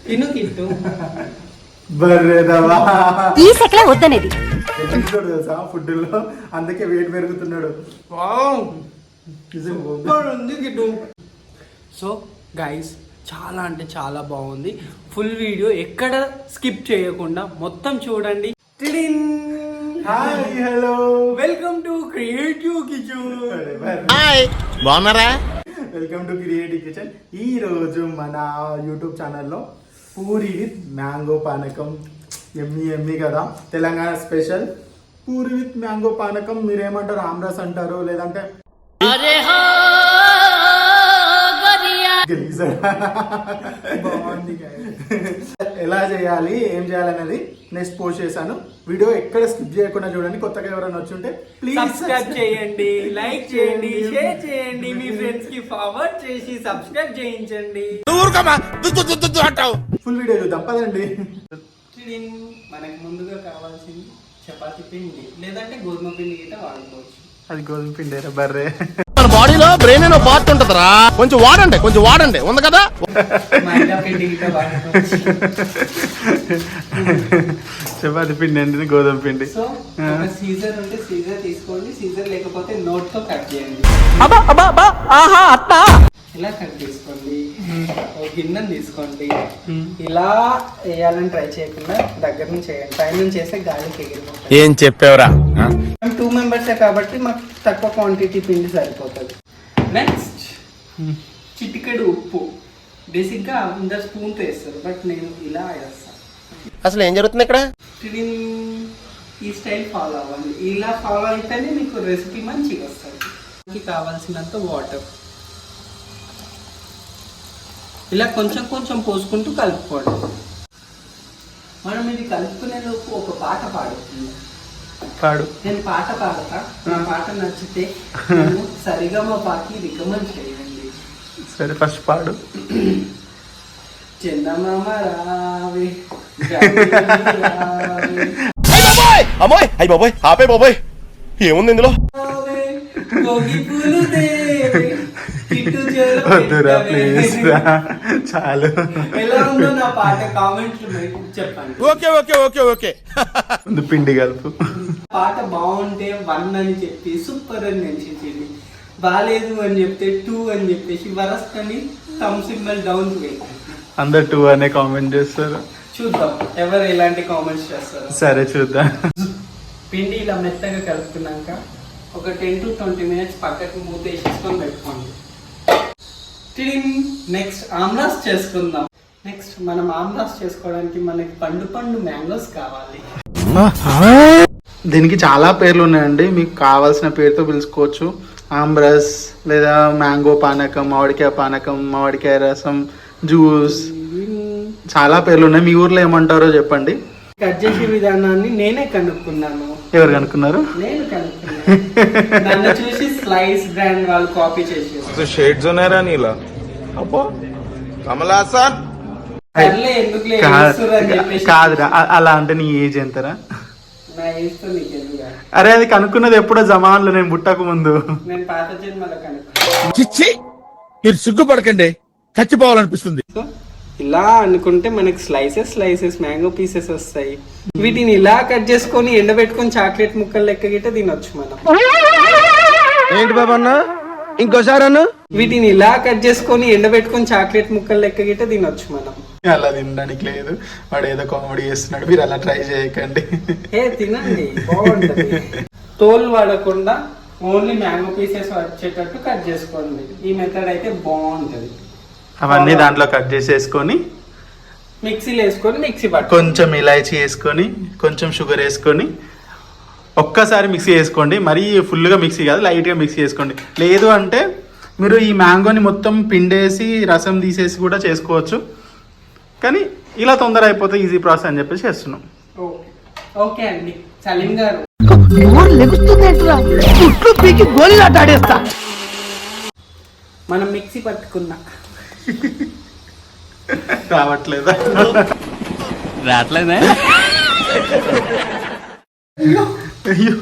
తిను కిట్టు బర్రెదవా ఈ సెకలే వద్దనేది తెలుసా ఫుడ్ లో, అందుకే వెయిట్ పెరుగుతున్నాడు. సో గైస్ చాలా అంటే చాలా బాగుంది. ఫుల్ వీడియో ఎక్కడ స్కిప్ చేయకుండా మొత్తం చూడండి. Hi hello welcome to creative kitchen. Hi బాగున్నారా? Welcome to creative kitchen. ఈ రోజు మన యూట్యూబ్ ఛానల్లో పూరి విత్ మ్యాంగో పానకం. ఎమ్మి కదా, Telangana special puri with mango పానకం. మీరేమంటారు? ఆమ్రస్ అంటారు, లేదంటే బాగుంది. ఎలా చేయాలి, ఏం చేయాలనేది నెక్స్ట్ పోస్ట్ చేశాను. వీడియో ఎక్కడ స్కిప్ చేయకుండా చూడండి. కొత్తగా ఎవరైనా వచ్చి ఉంటే ప్లీజ్ సబ్స్క్రైబ్ చేయండి, లైక్ చేయండి, షేర్ చేయండి, మీ ఫ్రెండ్స్ కి ఫార్వర్డ్ చేసి సబ్స్క్రైబ్ చేయించండి. ఫుల్ వీడియో చూద్దాం పదండి. మనకు ముందుగా కావాల్సింది చపాతీ పిండి, లేదంటే గోధుమ పిండి గిట్ట వాడుకోవచ్చు. అది గోధుమ పిండి బర్రే. మన బాడీలో బ్రెయిన్ అనే పార్ట్ ఉంటదిరా, కొంచెం వాడండి ఉంది కదా. మైదా పిండి గిట్ట వాడుకోవచ్చు. చపాతి పిండి అంటే గోధుమ పిండి. సో ఒక సీజర్ ఉంటే సీజర్ తీసుకోండి, సీజర్ లేకపోతే నోట్ తో కట్ చేయండి. ఇలా కట్ చేసుకోండి. ఒక గిన్నెను తీసుకోండి. ఇలా వేయాలని ట్రై చేయకుండా దగ్గర నుంచి చేయండి. పై నుంచి చేస్తే గాలికి ఎగిరిపోతుంది. ఏం చెప్పావురా? మేము 2 మెంబర్సే కాబట్టి మాకు తక్కువ క్వాంటిటీ పిండి సరిపోతుంది. నెక్స్ట్ చిటికెడు ఉప్పు. బేసిక్గా అందరు స్పూన్తో వేస్తారు, బట్ నేను ఇలా వేస్తాను. అసలు ఏం జరుగుతుంది ఇక్కడ? ఈ స్టైల్ ఫాలో అవ్వండి. ఇలా ఫాలో అయితేనే మీకు రెసిపీ మంచిగా వస్తుంది. కావాల్సినంత వాటర్ ఇలా కొంచెం కొంచెం పోసుకుంటూ కలుపుకోండి. మనం ఇది కలుపుకునే లోపు ఒక పాట పాడుతుంది. నేను పాట పాడతా. నా పాట నచ్చితే సరిగమ పాకి రికమెండ్ చేయండి. సరే ఫస్ట్ పాడు. చందమామ రావే అమ్మాయి అయ్యి బాబోయ్, ఆపే బాబోయ్, ఏముంది ఇందులో? గోగి పూలు దేవే వద్దురా ప్లీజ్ రా, చాలు. ఎలా ఉందో నా పాట కామెంట్స్ చెప్పండి. ఓకే ముందు పిండి కలుపు. పాట బాగుంటే 1 అని చెప్పి సూపర్ అని మెన్షన్ చేయండి. బాలేదు అని చెప్తే 2 అని చెప్పేసి వరస్ట్ అని థమ్ సింబల్ డౌన్ వేయండి. అందరు 2 అనే కామెంట్ చేస్తారు. చూద్దాం ఎవరు ఎలాంటి కామెంట్స్ చేస్తారు. సరే చూద్దాం. పిండి ఇలా మెత్తగా కలుపుకున్నాక ఒక 10 to 20 minutes పక్కకు మూత వేసేసుకొని పెట్టుకోండి. నెక్స్ట్ ఆమ్రాస్ చేసుకుందాం. నెక్స్ట్ మనం ఆమ్రాస్ చేసుకోవడానికి మనకి పండు మ్యాంగోస్ కావాలి. దీనికి చాలా పేర్లు ఉన్నాయండి, మీకు కావాల్సిన పేరుతో పిలుచుకోవచ్చు. ఆమ్రస్ లేదా మ్యాంగో పానకం, మామిడికాయ పానకం, మామిడికాయ రసం, జ్యూస్, చాలా పేర్లు ఉన్నాయి. మీ ఊర్లో ఏమంటారో చెప్పండి. కట్ చేసే విధానాన్ని నేనే కనుక్కున్నాను. ఎవరు కనుక్కున్నారు? నేను కనుక్కున్నాను. నన్ను చూసి స్లైస్ బ్రాండ్ వాళ్ళు కాపీ చేసారు. షేడ్స్ ఉన్నారా నీలా? అబ్బో కమలాసన్. కాదురా, అలా అంటే నీ ఏజ్ ఎంతరా? నా ఏజ్ తో నీకు ఎందుకు? అరే అది కనుక్కున్నది ఎప్పుడో జమాన్లో, నేను పుట్టక ముందు. నేను పాత జన్మలో కనుక్కున్నాను. చిచ్చి, మీరు సిగ్గుపడకండి, చచ్చిపోవాలనిపిస్తుంది. ఇలా అనుకుంటే మనకి స్లైసెస్ మ్యాంగో పీసెస్ వస్తాయి. వీటిని ఇలా కట్ చేసుకొని ఎండబెట్టుకొని చాక్లెట్ ముక్కలు లెక్క గిట్ట తినొచ్చు మనం. ఏంటి బాబా అన్న, ఇంకోసారి అన్న? వీటిని ఇలా కట్ చేసుకొని ఎండబెట్టుకొని చాక్లెట్ ముక్కలు లెక్క గిట్ట తినొచ్చు మనం. అలా తినడానికి లేదు, వాడు ఏదో కామెడీ చేస్తున్నాడు, మీరు అలా ట్రై చేయకండి. తినండి, బాగుంటది. తోలు వాడకుండా ఓన్లీ మ్యాంగో పీసెస్ వచ్చేటట్టు కట్ చేసుకోండి. ఈ మెథడ్ అయితే బాగుంటది. అవన్నీ దాంట్లో కట్ చేసేసుకొని మిక్సీలో వేసుకొని మిక్సీ పట్టు. కొంచెం ఇలాచీ వేసుకొని, కొంచెం షుగర్ వేసుకొని ఒక్కసారి మిక్సీ వేసుకోండి. మరీ ఫుల్గా మిక్సీ కాదు, లైట్గా మిక్సీ చేసుకోండి. లేదు అంటే మీరు ఈ మ్యాంగోని మొత్తం పిండేసి రసం తీసేసి కూడా చేసుకోవచ్చు, కానీ ఇలా తొందర అయిపోతే ఈజీ ప్రాసెస్ అని చెప్పేసి చేస్తున్నాం. ఓకే అండి. సలీం గారు మనం మిక్సీ పట్టుకున్నా రావట్లేదా? రావట్లేదా? అయ్యో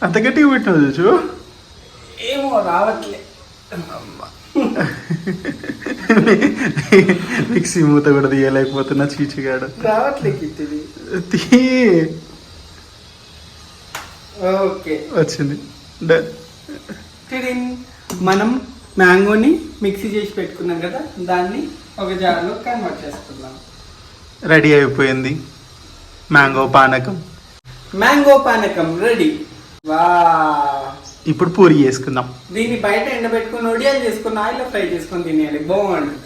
అంత గట్టిగా పెట్టినా చూ. ఏమో రావట్లే. మిక్సీ మూత కూడా తీయలేకపోతున్నా చీచిగాడు. రావట్లే కిట్టు ఇది. తీ ఓకే వచ్చింది. డన్. టిడిన్. మనం మ్యాంగోని మిక్సీ చేసి పెట్టుకున్నాం కదా, దాన్ని ఒక జార్లో కన్వర్ట్ చేసుకుందాం. రెడీ అయిపోయింది మ్యాంగో పానకం. మ్యాంగో పానకం రెడీ. వా, ఇప్పుడు పూరి చేసుకుందాం. దీన్ని బయట ఎండబెట్టుకుని ఒడియాలు చేసుకుని ఆయిల్ ఫ్రై చేసుకొని తినేయాలి, బాగుంటుంది.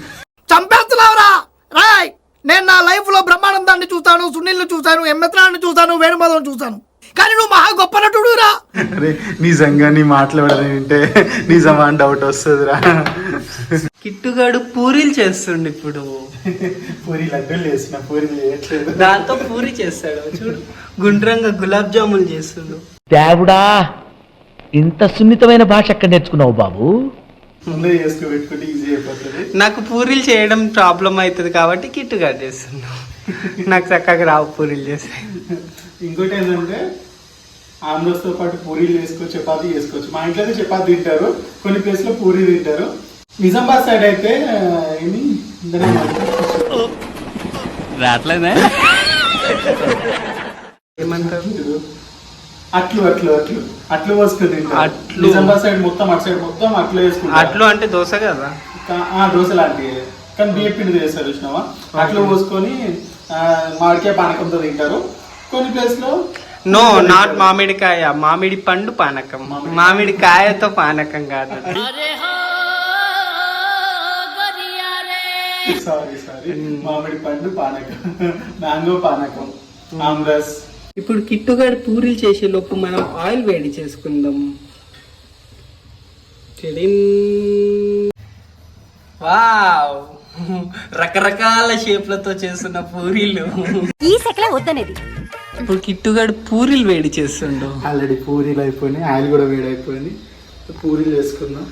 చంపేస్తున్నావురా రాయ్. నేను నా లైఫ్ లో బ్రహ్మానందాన్ని చూస్తాను, సునీల్ చూసాను, ఎంఎత్రాన్ని చూసాను, వేణుమాధవ్ చూసాను, కానీ నువ్వు మహా గొప్ప నటుడురా. అరే నిజంగా నీ మాట్లాడదంటే నిజమా అని డౌట్ వస్తుందిరా. కిట్టుగాడు పూరీలు చేస్తుండు ఇప్పుడు. పూరి లడ్డూలు చేసిన పూరీలు చేయట్లేదు. దాంతో పూరి చేస్తాడు చూడు, గుండ్రంగా గులాబ్ జాములు చేస్తుండు. దేవుడా, ఇంత సున్నితమైన భాష ఎక్కడ నేర్చుకున్నావు బాబు? ముందే చేసుకు పెట్టుకుంటే ఈజీ అయిపోతుంది. నాకు పూరీలు చేయడం ప్రాబ్లం అవుతుంది కాబట్టి కిట్టుగాడు చేస్తున్నాడు. నాకు చక్కగా రావు పూరీలు చేస్తే. ఇంకోటి ఏంటంటే ఆమ్లెట్స్ తో పాటు పూరీలు వేసుకోవచ్చు, చపాతీ చేసుకోవచ్చు. మా ఇంట్లో అయితే చపాతీ తింటారు, కొన్ని ప్లేస్ లో పూరీ తింటారు. నిజామాబాద్ సైడ్ అయితే ఏమి రావట్లేదా ఏమంటారు, అట్లు అట్లు అట్లు అట్లు పోసుకొని తింటారు. అట్లు. నిజామాబాద్ సైడ్ మొత్తం అటు సైడ్ మొత్తం అట్లు వేసుకుంటారు. అట్లు అంటే దోశ కదా. దోశ లాంటివి కానీ బియ్య పిండి చేస్తారు చూసినావా, అట్లు పోసుకొని మామిడికాయ పానకంతో తింటారు. కొన్ని ప్లేస్ లో నో నాట్ మామిడికాయ, మామిడి పండు పానకం. మామిడికాయతో పానకం కాదు. సారీ మామిడి పండు పానకం, మ్యాంగో పానకం, ఆమ్రస్. ఇప్పుడు కిట్టుగాడు పూరీలు చేసే లోపు మనం ఆయిల్ వేడి చేసుకుందాం. వావ్, రకరకాల షేప్లతో చేస్తున్న పూరీలు. ఈ సెకలే వద్దనేది. ఇప్పుడు కిట్టుగాడు పూరీలు వేడి చేస్తుండు. ఆల్రెడీ పూరీలు అయిపోయినాయి, ఆయిల్ కూడా వేడి అయిపోయింది. పూరీలు వేసుకుందాం.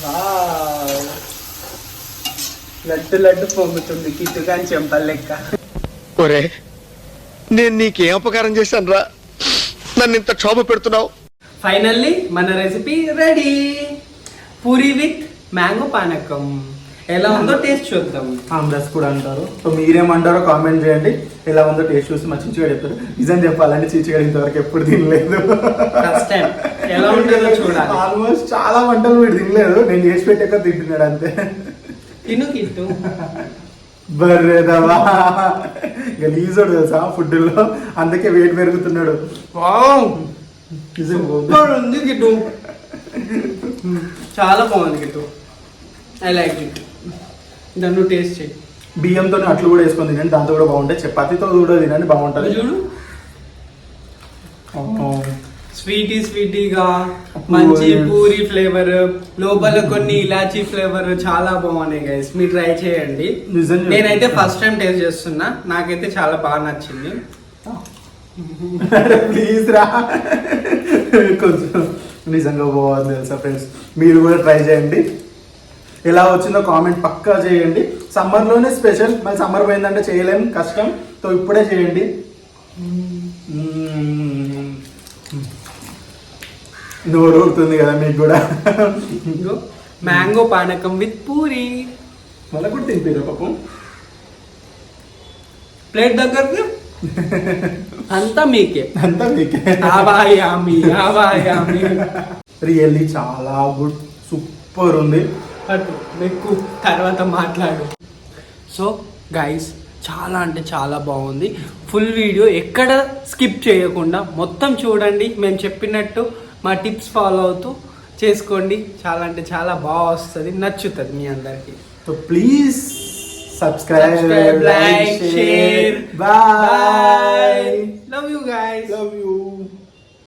వావ్, లడ్డు లడ్డు పొంగుతుంది కిట్టుగాని చెంపల్ లెక్క. ఒరే, నేను నీకేం అపకారం చేశాను రా, నన్ను ఇంత క్షోభ పెడుతున్నావు. ఫైనల్లీ మన recipe ready. Puri with mango పానకం. ఎలా ఉందో టేస్ట్ చూద్దాం. ఆమ్రస్ కూడా అంటారు. సో మీరేమంటారో కామెంట్ చేయండి. ఎలా ఉందో టేస్ట్ చూసి మా చిచ్చిగా చెప్తారు. నిజం చెప్పాలంటే చిచ్చిగా ఇంతవరకు ఎప్పుడు తినలేదు. ఫస్ట్ టైం ఎలా ఉంటుందో చూడాలి. ఆల్మోస్ట్ చాలా వంటలు వీడు తినలేదు, నేను చేసి పెట్టాక తింటున్నాడు అంతే. తిను కిట్టు. బర్రెదవా గలీజోడు తెలుసా ఫుడ్ లో, అందుకే వెయిట్ పెరుగుతున్నాడు. వావ్, నిజం సూపర్ ఉంది కిట్టు, చాలా బాగుంది కిట్టు. I like it. దాన్ని టేస్ట్ చేయి. బియ్యంతో అట్లు కూడా వేసుకొని తినండి, దాంతో కూడా బాగుంటాయి. చపాతీతో కూడా తినండి, బాగుంటుంది. చూడు, స్వీటీగా మంచి పూరి ఫ్లేవర్, లోపల కొన్ని ఇలాచీ ఫ్లేవర్, చాలా బాగున్నాయి గైస్. మీరు ట్రై చేయండి. నేనైతే ఫస్ట్ టైం టేస్ట్ చేస్తున్నా, నాకైతే చాలా బాగా నచ్చింది. ప్లీజ్ రా, కొంచెం నిజంగా బాగుంది తెలుసా ఫ్రెండ్స్. మీరు కూడా ట్రై చేయండి. ఎలా వచ్చిందో కామెంట్ పక్కా చేయండి. సమ్మర్లోనే స్పెషల్, మరి సమ్మర్ పోయిందంటే చేయలేం, కష్టం. సో ఇప్పుడే చేయండి. నోరు ఊరుతుంది కదా మీకు కూడా. మ్యాంగో పానకం విత్ పూరి. మళ్ళీ కూడా తినిపిరా పాపం. ప్లేట్ దగ్గరకు అంతా మీకే, అంతా మీకే. రియల్లీ చాలా గుడ్, సూపర్ ఉంది. మీకు తర్వాత మాట్లాడు. సో గైస్, చాలా అంటే చాలా బాగుంది. ఫుల్ వీడియో ఎక్కడ స్కిప్ చేయకుండా మొత్తం చూడండి. మేము చెప్పినట్టు మా టిప్స్ ఫాలో అవుతూ చేసుకోండి. చాలా అంటే చాలా బాగా వస్తుంది, నచ్చుతుంది మీ అందరికి. So please subscribe, like, share. Bye. Love you guys. Love you.